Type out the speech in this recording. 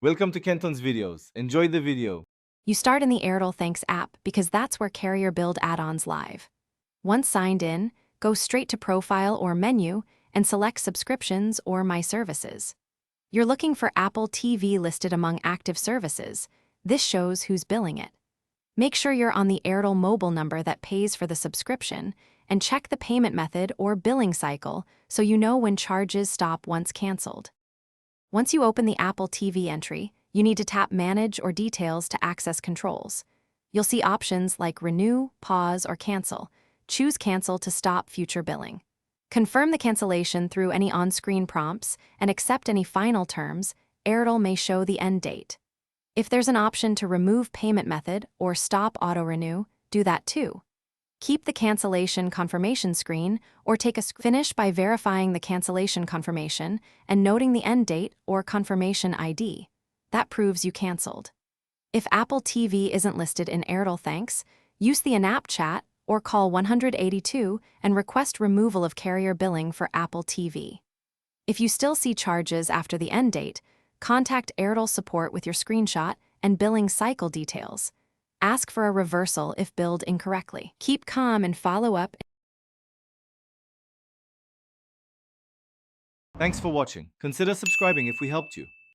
Welcome to Kenton's videos. Enjoy the video. You start in the Airtel Thanks app because that's where carrier build add-ons live. Once signed in, go straight to Profile or Menu and select Subscriptions or My Services. You're looking for Apple TV listed among active services. This shows who's billing it. Make sure you're on the Airtel mobile number that pays for the subscription and check the payment method or billing cycle so you know when charges stop once canceled. Once you open the Apple TV entry, you need to tap Manage or Details to access controls. You'll see options like Renew, Pause, or Cancel. Choose Cancel to stop future billing. Confirm the cancellation through any on-screen prompts and accept any final terms. Airtel may show the end date. If there's an option to remove payment method or stop auto-renew, do that too. Keep the cancellation confirmation screen or take a finish by verifying the cancellation confirmation and noting the end date or confirmation ID. That proves you canceled. If Apple TV isn't listed in Airtel Thanks, use the in-app chat or call 182 and request removal of carrier billing for Apple TV. If you still see charges after the end date, contact Airtel support with your screenshot and billing cycle details. Ask for a reversal if billed incorrectly. Keep calm and follow up. Thanks for watching. Consider subscribing if we helped you.